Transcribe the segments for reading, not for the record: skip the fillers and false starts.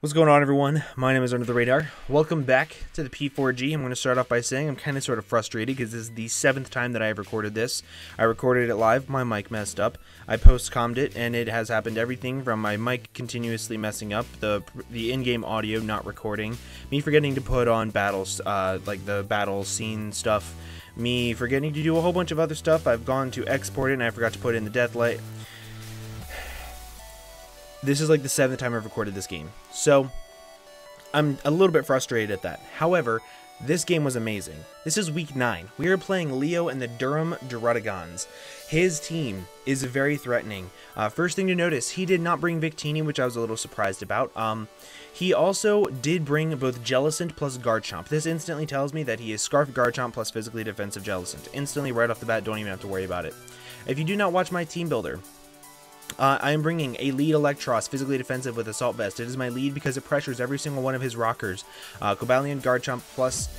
What's going on, everyone? My name is Under the Radar. Welcome back to the P4G. I'm going to start off by saying I'm kind of sort of frustrated because this is the 7th time that I have recorded this. I recorded it live, my mic messed up. I post-commed it, and it has happened everything from my mic continuously messing up, the in-game audio not recording, me forgetting to put on battles, like the battle scene stuff, me forgetting to do a whole bunch of other stuff. I've gone to export it, and I forgot to put in the deathlight. This is like the 7th time I've recorded this game, so I'm a little bit frustrated at that. However, this game was amazing. This is week 9. We are playing Leo and the Durham Druddigons. His team is very threatening. First thing to notice, he did not bring Victini, which I was a little surprised about. He also did bring both Jellicent plus Garchomp. This instantly tells me that he is Scarf Garchomp plus physically defensive Jellicent. Instantly, right off the bat, don't even have to worry about it. If you do not watch my team builder, I am bringing a lead Electros, physically defensive with Assault Vest. It is my lead because it pressures every single one of his rockers. Cobalion, Garchomp plus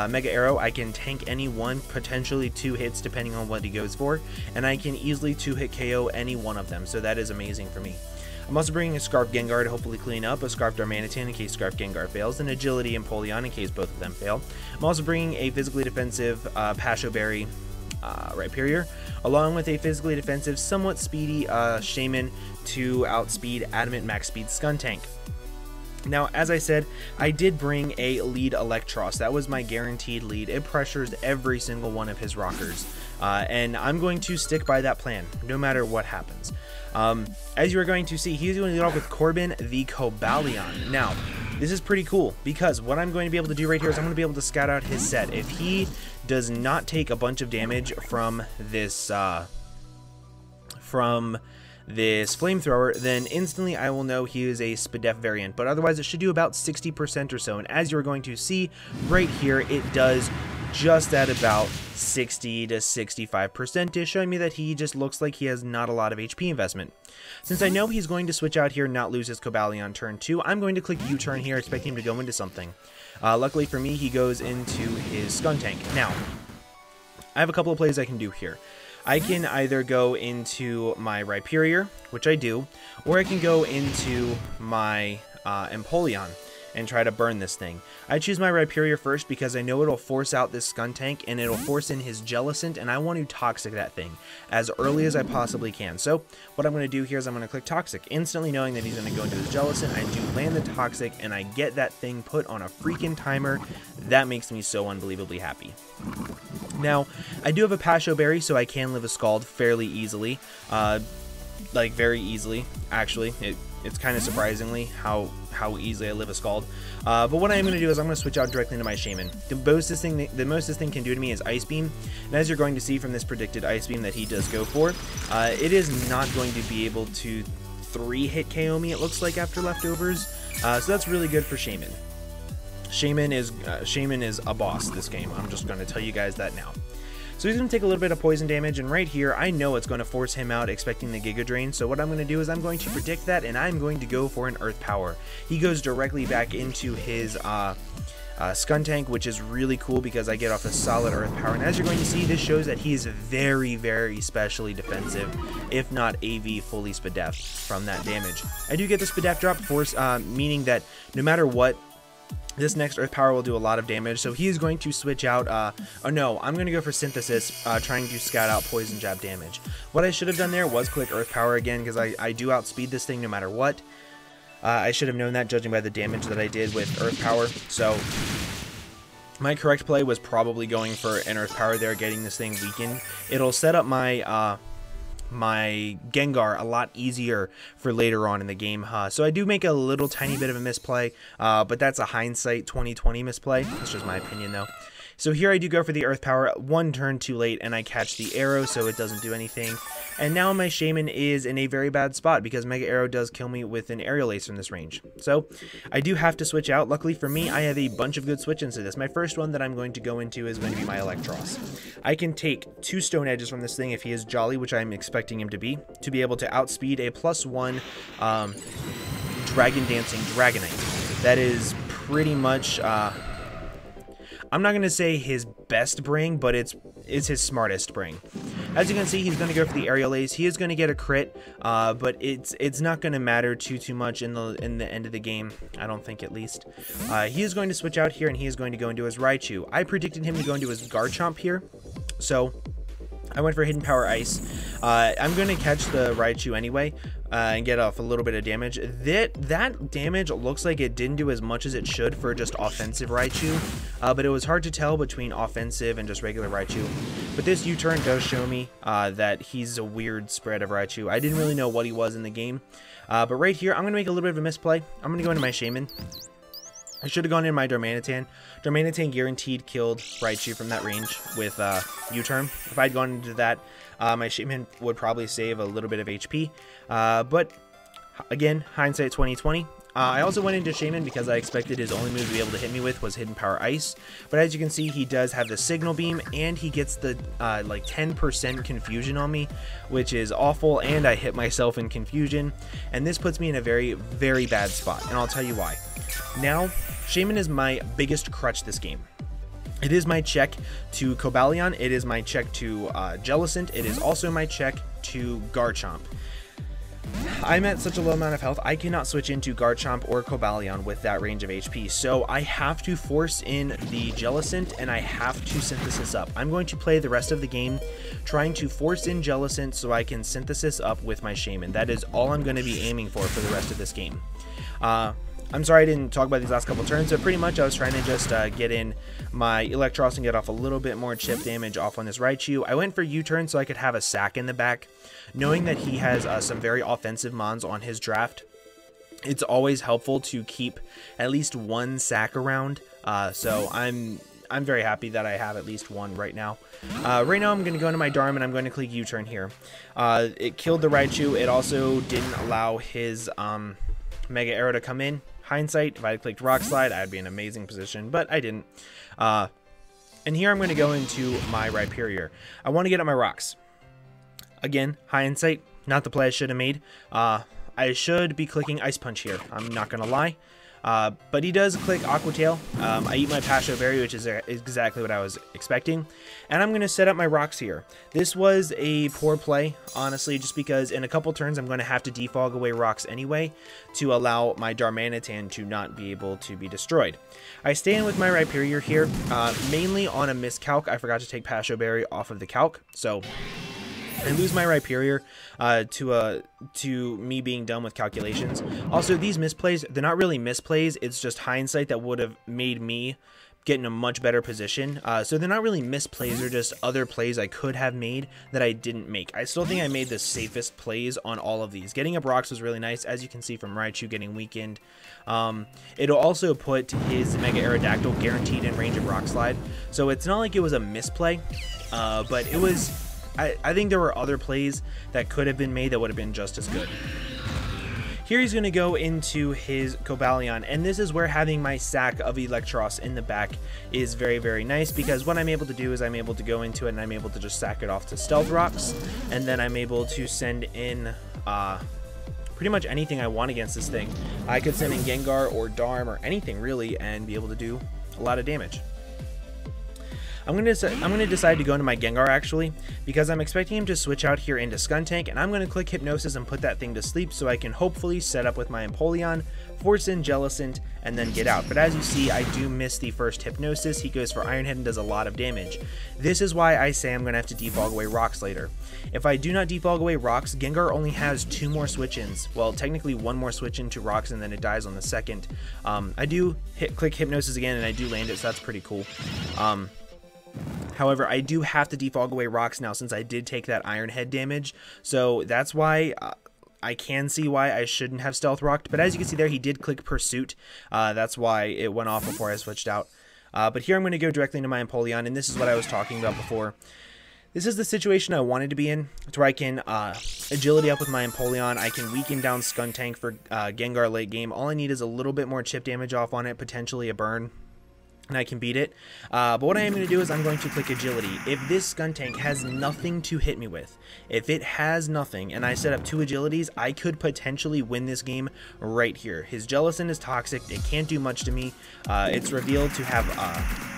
Mega Arrow. I can tank any one, potentially 2 hits depending on what he goes for, and I can easily 2-hit KO any one of them, so that is amazing for me. I'm also bringing a Scarf Gengar to hopefully clean up, a Scarf Darmanitan in case Scarf Gengar fails, and Agility and Empoleon in case both of them fail. I'm also bringing a physically defensive Pasho Berry Rhyperior, along with a physically defensive, somewhat speedy Shaman to outspeed Adamant Max Speed Skuntank. Now, as I said, I did bring a lead Electros. That was my guaranteed lead. It pressures every single one of his rockers, and I'm going to stick by that plan, no matter what happens. As you are going to see, he's going to lead off with Corbin the Cobalion. Now, this is pretty cool, because what I'm going to be able to do right here is I'm going to be able to scout out his set. If he does not take a bunch of damage from this flamethrower, then instantly I will know he is a Spadef variant, but otherwise it should do about 60% or so, and as you're going to see right here, it does just at about 60 to 65%, showing me that he just looks like he has not a lot of HP investment. Since I know he's going to switch out here and not lose his Cobalion turn 2, I'm going to click U-turn here, expecting him to go into something. Luckily for me, he goes into his Skuntank. Now, I have a couple of plays I can do here. I can either go into my Rhyperior, which I do, or I can go into my Empoleon and try to burn this thing. I choose my Rhyperior first because I know it'll force out this Skuntank and it'll force in his Jellicent, and I want to Toxic that thing as early as I possibly can. So what I'm going to do here is I'm going to click Toxic, instantly knowing that he's going to go into his Jellicent. I do land the Toxic and I get that thing put on a freaking timer. That makes me so unbelievably happy. Now, I do have a Pasho Berry, so I can live a Scald fairly easily. Like, very easily, actually. It's kind of surprisingly how easily I live a Scald. But what I am going to do is I'm going to switch out directly into my Shaman. The most this thing can do to me is Ice Beam, and as you're going to see from this predicted Ice Beam that he does go for, it is not going to be able to 3-hit KO me, it looks like, after leftovers. So that's really good for Shaman. Shaman is a boss this game. I'm just going to tell you guys that now. So he's going to take a little bit of poison damage, and right here, I know it's going to force him out, expecting the Giga Drain. So what I'm going to do is I'm going to predict that, and I'm going to go for an Earth Power. He goes directly back into his Skuntank, which is really cool because I get off a solid Earth Power. And as you're going to see, this shows that he is very, very specially defensive, if not AV fully Spadef from that damage. I do get the Spadef drop force, meaning that no matter what, this next Earth Power will do a lot of damage, so he is going to switch out, oh no, I'm going to go for Synthesis, trying to scout out Poison Jab damage. What I should have done there was click Earth Power again, because I do outspeed this thing no matter what. I should have known that, judging by the damage that I did with Earth Power, so my correct play was probably going for an Earth Power there, getting this thing weakened. It'll set up my my Gengar a lot easier for later on in the game. So I do make a little tiny bit of a misplay, but that's a hindsight 2020 misplay. That's just my opinion though. So here I do go for the Earth Power, 1 turn too late, and I catch the arrow, so it doesn't do anything. And now my Shaman is in a very bad spot because Mega Arrow does kill me with an Aerial Ace from this range. So I do have to switch out. Luckily for me, I have a bunch of good switch-ins to this. My first one that I'm going to go into is going to be my Electros. I can take 2 Stone Edges from this thing if he is Jolly, which I'm expecting him to be able to outspeed a +1 Dragon Dancing Dragonite. That is pretty much I'm not going to say his best bring, but it's his smartest bring. As you can see, he's going to go for the aerial ace. He is going to get a crit, but it's not going to matter too much in the end of the game, I don't think, at least. He is going to switch out here, and he is going to go into his Raichu. I predicted him to go into his Garchomp here, so I went for Hidden Power Ice. I'm going to catch the Raichu anyway and get off a little bit of damage. That damage looks like it didn't do as much as it should for just offensive Raichu, but it was hard to tell between offensive and just regular Raichu. But this U-turn does show me that he's a weird spread of Raichu. I didn't really know what he was in the game, but right here, I'm going to make a little bit of a misplay. I'm going to go into my Shaman. I should have gone in my Darmanitan. Darmanitan guaranteed killed Raichu from that range with U-turn. If I'd gone into that, my Shaman would probably save a little bit of HP. But again, hindsight 2020. I also went into Shaman because I expected his only move to be able to hit me with was Hidden Power Ice. But as you can see, he does have the Signal Beam, and he gets the like 10% confusion on me, which is awful, and I hit myself in confusion. And this puts me in a very, very bad spot, and I'll tell you why. Now, Shaman is my biggest crutch this game. It is my check to Cobalion, it is my check to Jellicent, it is also my check to Garchomp. I'm at such a low amount of health, I cannot switch into Garchomp or Cobalion with that range of HP, so I have to force in the Jellicent, and I have to Synthesis up. I'm going to play the rest of the game trying to force in Jellicent so I can Synthesis up with my Shaman. That is all I'm going to be aiming for the rest of this game. I'm sorry I didn't talk about these last couple turns, but pretty much I was trying to just get in my Electros and get off a little bit more chip damage off on this Raichu. I went for U-turn so I could have a sack in the back. Knowing that he has some very offensive mons on his draft, it's always helpful to keep at least one sack around. So I'm very happy that I have at least one right now. Right now I'm going to go into my Darm and I'm going to click U-turn here. It killed the Raichu. It also didn't allow his Mega Arrow to come in. Hindsight, if I had clicked Rock Slide, I'd be in an amazing position, but I didn't. And here I'm going to go into my Rhyperior. I want to get up my rocks. Again, hindsight, not the play I should have made. I should be clicking Ice Punch here, I'm not going to lie. But he does click Aqua Tail. I eat my Pasho Berry, which is exactly what I was expecting. And I'm going to set up my rocks here. This was a poor play, honestly, just because in a couple turns I'm going to have to defog away rocks anyway to allow my Darmanitan to not be able to be destroyed. I stay in with my Rhyperior here, mainly on a miscalc. I forgot to take Pasho Berry off of the calc, so I lose my Rhyperior to me being done with calculations. Also, these misplays, they're not really misplays, it's just hindsight that would have made me get in a much better position. So they're not really misplays, they're just other plays I could have made that I didn't make. I still think I made the safest plays on all of these. Getting up rocks was really nice, as you can see from Raichu getting weakened. It'll also put his Mega Aerodactyl guaranteed in range of Rock Slide. So it's not like it was a misplay, but it was... I think there were other plays that could have been made that would have been just as good. Here he's going to go into his Cobalion, and this is where having my sack of Electros in the back is very, very nice, because what I'm able to do is I'm able to go into it and I'm able to just sack it off to Stealth Rocks, and then I'm able to send in pretty much anything I want against this thing. I could send in Gengar or Darm or anything really and be able to do a lot of damage. I'm going to decide to go into my Gengar actually, because I'm expecting him to switch out here into Skuntank, and I'm going to click Hypnosis and put that thing to sleep so I can hopefully set up with my Empoleon, force in Jellicent, and then get out. But as you see, I do miss the first Hypnosis. He goes for Iron Head and does a lot of damage. This is why I say I'm going to have to defog away Rocks later. If I do not defog away Rocks, Gengar only has 2 more switch-ins. Well, technically 1 more switch-in to Rocks and then it dies on the second. I do click Hypnosis again and I do land it, so that's pretty cool. However, I do have to defog away Rocks now since I did take that Iron Head damage, so that's why I can see why I shouldn't have Stealth Rocked, but as you can see there, he did click Pursuit. That's why it went off before I switched out. But here I'm going to go directly into my Empoleon, and this is what I was talking about before. This is the situation I wanted to be in, to where I can agility up with my Empoleon. I can weaken down Skuntank for Gengar late game. All I need is a little bit more chip damage off on it, potentially a burn. and I can beat it. But what I am going to do is I'm going to click agility. If this Skuntank has nothing to hit me with, if it has nothing and I set up 2 agilities, I could potentially win this game right here. His Jellicent is toxic. It can't do much to me. It's revealed to have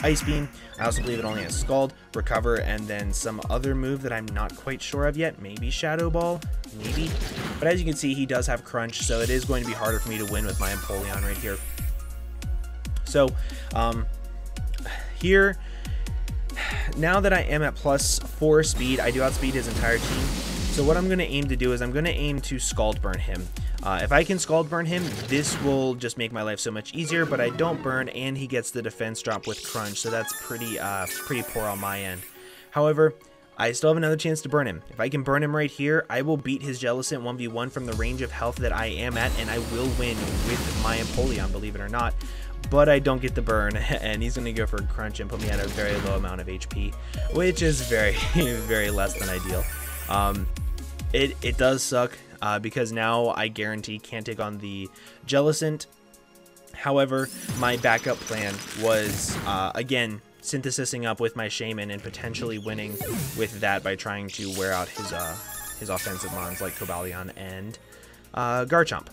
Ice Beam. I also believe it only has Scald, Recover, and then some other move that I'm not quite sure of yet. Maybe Shadow Ball, maybe. But as you can see, he does have Crunch, so it is going to be harder for me to win with my Empoleon right here. So, here, now that I am at +4 speed, I do outspeed his entire team. So what I'm going to aim to do is I'm going to aim to Scald Burn him. If I can Scald Burn him, this will just make my life so much easier, but I don't burn, and he gets the defense drop with Crunch, so that's pretty poor on my end. However, I still have another chance to burn him. If I can burn him right here, I will beat his Jellicent 1v1 from the range of health that I am at, and I will win with my Empoleon, believe it or not. But I don't get the burn, and he's going to go for a Crunch and put me at a very low amount of HP, which is very, very less than ideal. It does suck, because now I guarantee can't take on the Jellicent. However, my backup plan was, again, synthesizing up with my Shaman and potentially winning with that by trying to wear out his offensive mons like Cobalion and Garchomp.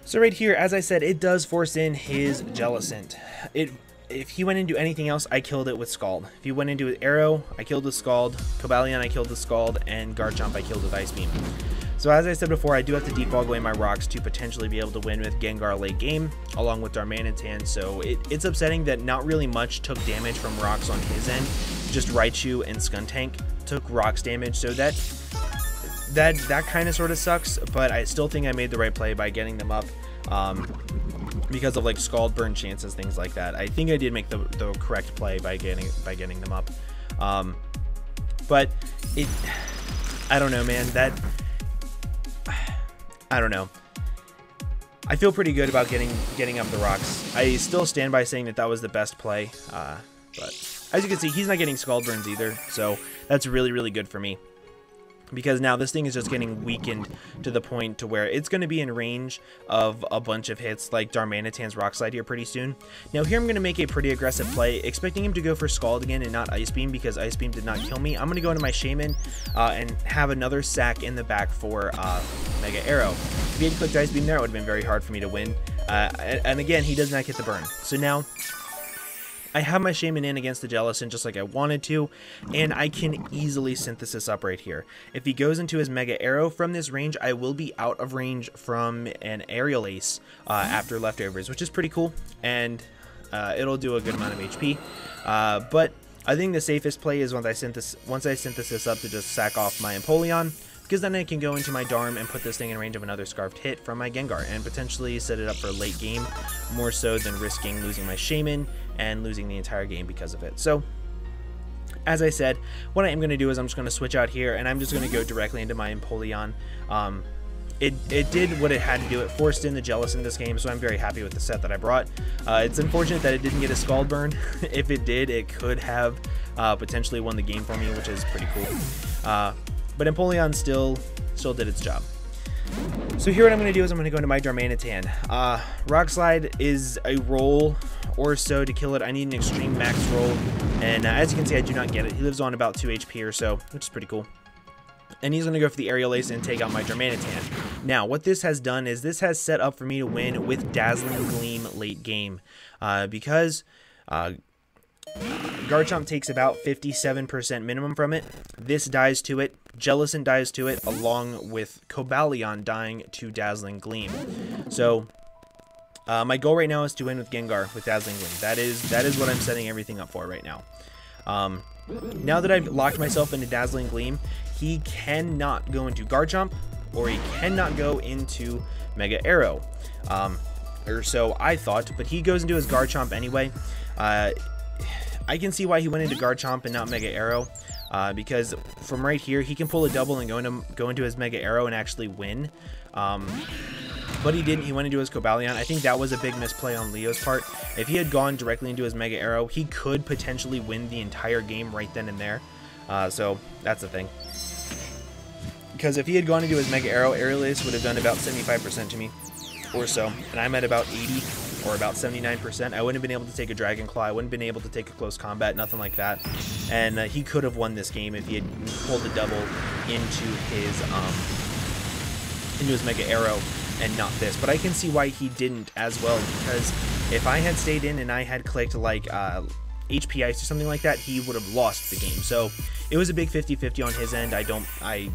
So right here, as I said, it does force in his Jellicent. If he went into anything else, I killed it with Scald. If he went into an Arrow, I killed with Scald. Cobalion, I killed with Scald. And Garchomp, I killed with Ice Beam. So as I said before, I do have to defog away my rocks to potentially be able to win with Gengar late game, along with Darmanitan. So it's upsetting that not really much took damage from rocks on his end. Just Raichu and Skuntank took rocks damage, so that kind of sort of sucks, but I still think I made the right play by getting them up because of like Scald Burn chances, things like that. I think I did make the correct play by getting them up. But I don't know, man. I don't know. I feel pretty good about getting up the rocks. I still stand by saying that was the best play, but as you can see, he's not getting Scald Burns either, so that's really, really good for me. Because now this thing is just getting weakened to the point to where it's going to be in range of a bunch of hits like Darmanitan's Rock Slide here pretty soon. Now here I'm going to make a pretty aggressive play, expecting him to go for Scald again and not Ice Beam, because Ice Beam did not kill me. I'm going to go into my Shaman and have another sack in the back for Mega Arrow. If he had clicked Ice Beam there, it would have been very hard for me to win. And again, he does not get the burn. So now I have my Shaman in against the Jellicent just like I wanted to, and I can easily synthesis up right here. If he goes into his Mega Arrow from this range, I will be out of range from an Aerial Ace after leftovers, which is pretty cool, and it'll do a good amount of HP. But I think the safest play is once I synthesis up to just sack off my Empoleon, because then I can go into my Darm and put this thing in range of another Scarfed hit from my Gengar and potentially set it up for late game, more so than risking losing my Shaman and losing the entire game because of it. So, as I said, what I am going to do is I'm just going to switch out here, and I'm just going to go directly into my Empoleon. It did what it had to do. It forced in the Jellicent this game, so I'm very happy with the set that I brought. It's unfortunate that it didn't get a Scald Burn. If it did, it could have potentially won the game for me, which is pretty cool. But Empoleon still did its job. So here what I'm going to do is I'm going to go into my Darmanitan. Rock Slide is a roll or so to kill it. I need an extreme max roll, and as you can see, I do not get it. He lives on about 2 HP or so, which is pretty cool. And he's going to go for the Aerial Ace and take out my Darmanitan. Now, what this has done is this has set up for me to win with Dazzling Gleam late game, because Garchomp takes about 57% minimum from it. This dies to it. Jellicent dies to it, along with Cobalion dying to Dazzling Gleam. So, my goal right now is to win with Gengar with Dazzling Gleam. That is what I'm setting everything up for right now. Now that I've locked myself into Dazzling Gleam, he cannot go into Garchomp, or he cannot go into Mega Arrow. Or so I thought, but he goes into his Garchomp anyway. I can see why he went into Garchomp and not Mega Arrow, because from right here, he can pull a double and go into his Mega Arrow and actually win. But he didn't. He went into his Cobalion. I think that was a big misplay on Leo's part. If he had gone directly into his Mega Arrow, he could potentially win the entire game right then and there. So that's the thing. Because if he had gone into his Mega Arrow, Aerial Ace would have done about 75% to me or so, and I'm at about 80. or about 79%. I wouldn't have been able to take a Dragon Claw. I wouldn't have been able to take a close combat, nothing like that. And he could have won this game if he had pulled a double into his Mega Arrow and not this. But I can see why he didn't as well, because if I had stayed in and I had clicked like HP Ice or something like that, he would have lost the game. So it was a big 50-50 on his end. I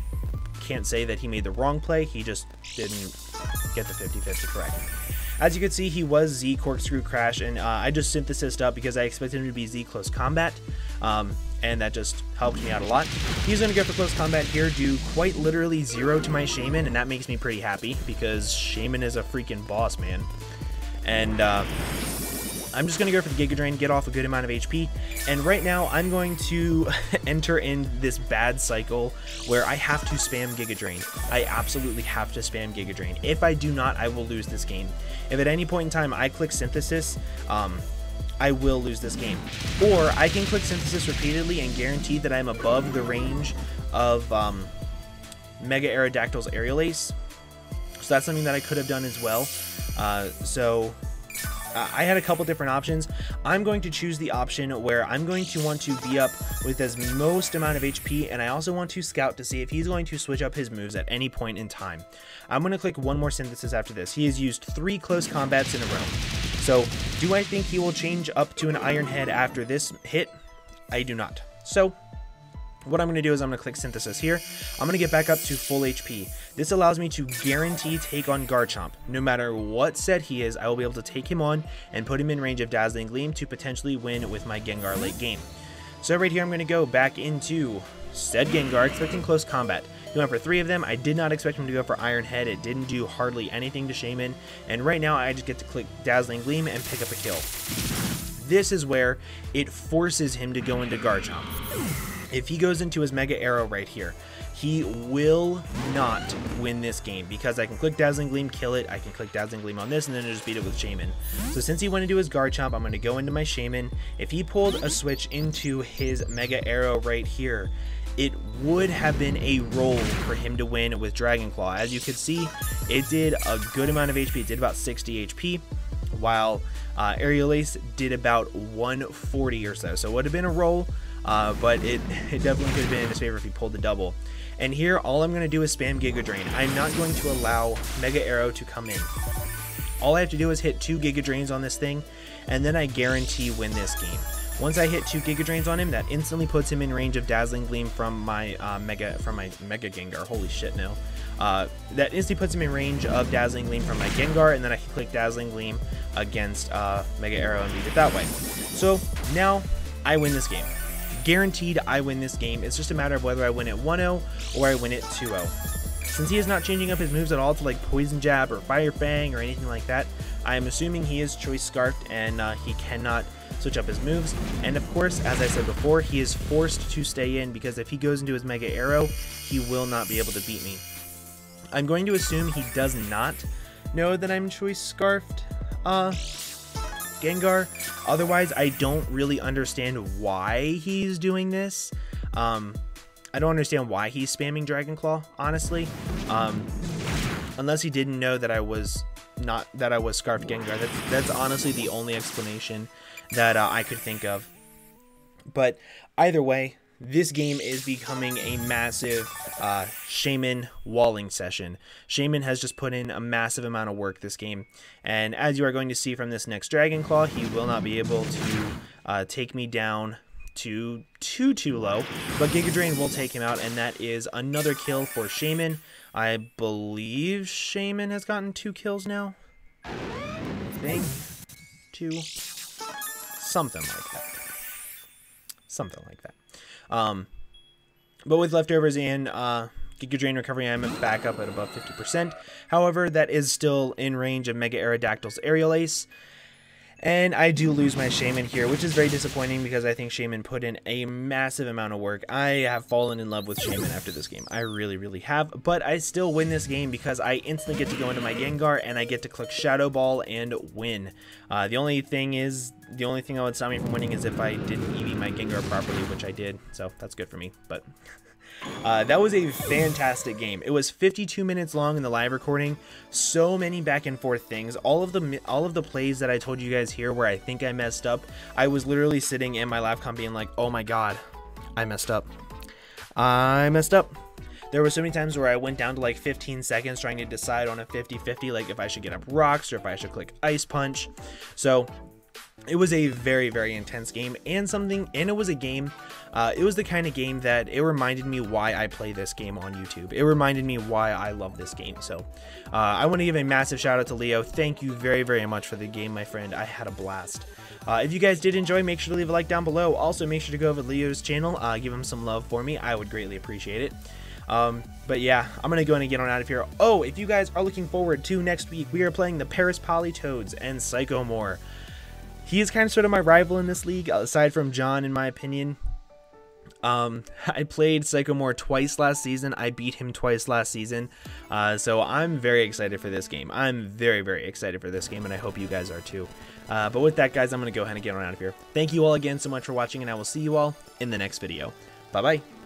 can't say that he made the wrong play. He just didn't get the 50-50 correct. As you can see, he was Z Corkscrew Crash, and I just synthesized up because I expected him to be Z Close Combat, and that just helped me out a lot. He's going to go for Close Combat here, do quite literally 0 to my Shaman, and that makes me pretty happy because Shaman is a freaking boss, man. And I'm just going to go for the Giga Drain, get off a good amount of HP, and right now I'm going to enter in this bad cycle where I have to spam Giga Drain. I absolutely have to spam Giga Drain. If I do not, I will lose this game. If at any point in time I click Synthesis, I will lose this game. Or I can click Synthesis repeatedly and guarantee that I'm above the range of Mega Aerodactyl's Aerial Ace. So that's something that I could have done as well. I had a couple different options. I'm going to choose the option where I'm going to want to be up with as most amount of HP, and I also want to scout to see if he's going to switch up his moves at any point in time. I'm going to click one more Synthesis after this. He has used 3 close combats in a row. So do I think he will change up to an Iron Head after this hit? I do not. So what I'm going to do is I'm going to click Synthesis here. I'm going to get back up to full HP. This allows me to guarantee take on Garchomp. No matter what set he is, I will be able to take him on and put him in range of Dazzling Gleam to potentially win with my Gengar late game. So right here I'm going to go back into said Gengar, expecting close combat. He went for 3 of them. I did not expect him to go for Iron Head. It didn't do hardly anything to Shaman. And right now I just get to click Dazzling Gleam and pick up a kill. This is where it forces him to go into Garchomp. If he goes into his Mega Arrow right here, he will not win this game because I can click Dazzling Gleam, kill it, I can click Dazzling Gleam on this, and then just beat it with Shaman. So since he went into his Garchomp, I'm going to go into my Shaman. If he pulled a switch into his Mega Arrow right here, it would have been a roll for him to win with Dragon Claw. As you can see, it did a good amount of HP. It did about 60 HP, while Aerial Ace did about 140 or so. So it would have been a roll. But it definitely could have been in his favor if he pulled the double. And here, all I'm going to do is spam Giga Drain. I'm not going to allow Mega Arrow to come in. All I have to do is hit 2 Giga Drains on this thing, and then I guarantee win this game. Once I hit 2 Giga Drains on him, that instantly puts him in range of Dazzling Gleam from my Mega Gengar. Holy shit, no. That instantly puts him in range of Dazzling Gleam from my Gengar, and then I can click Dazzling Gleam against Mega Arrow and beat it that way. So now I win this game. Guaranteed I win this game. It's just a matter of whether I win it 1-0 or I win it 2-0. Since he is not changing up his moves at all to like Poison Jab or Fire Fang or anything like that, I am assuming he is Choice Scarfed and he cannot switch up his moves. And of course, as I said before, he is forced to stay in because if he goes into his Mega Arrow, he will not be able to beat me. I'm going to assume he does not know that I'm Choice Scarfed Gengar. Otherwise, I don't really understand why he's doing this. I don't understand why he's spamming Dragon Claw, honestly. Unless he didn't know that I was Scarfed Gengar. That's honestly the only explanation that I could think of. But either way, this game is becoming a massive Shaman walling session. Shaman has just put in a massive amount of work this game, and as you are going to see from this next Dragon Claw, he will not be able to take me down too low, but Giga Drain will take him out, and that is another kill for Shaman. I believe Shaman has gotten 2 kills now. I think 2, something like that. Something like that. But with leftovers and Giga Drain recovery, I'm back up at above 50%. However, that is still in range of Mega Aerodactyl's Aerial Ace. And I do lose my Shaman here, which is very disappointing because I think Shaman put in a massive amount of work. I have fallen in love with Shaman after this game. I really, really have. But I still win this game because I instantly get to go into my Gengar and I get to click Shadow Ball and win. The only thing that would stop me from winning is if I didn't EV my Gengar properly, which I did. So that's good for me. But That was a fantastic game. It was 52 minutes long in the live recording. So many back and forth things. All of the plays that I told you guys here where I think I messed up, I was literally sitting in my live comp being like, oh my god, I messed up. I messed up. There were so many times where I went down to like 15 seconds trying to decide on a 50-50, like if I should get up rocks or if I should click ice punch. So it was a very, very intense game, and it was a game, it was the kind of game that it reminded me why I play this game on YouTube. It reminded me why I love this game. So I want to give a massive shout out to Leo. Thank you very, very much for the game, my friend. I had a blast. If you guys did enjoy, make sure to leave a like down below. Also, make sure to go over to Leo's channel, give him some love for me. I would greatly appreciate it. But yeah, I'm going to go and get on out of here. Oh, if you guys are looking forward to next week, we are playing the Paris Polytoads and Sycomore. He is kind of sort of my rival in this league, aside from John, in my opinion. I played Sycomore twice last season. I beat him twice last season. So I'm very excited for this game. I'm very, very excited for this game, and I hope you guys are too. But with that, guys, I'm going to go ahead and get on out of here. Thank you all again so much for watching, and I will see you all in the next video. Bye-bye.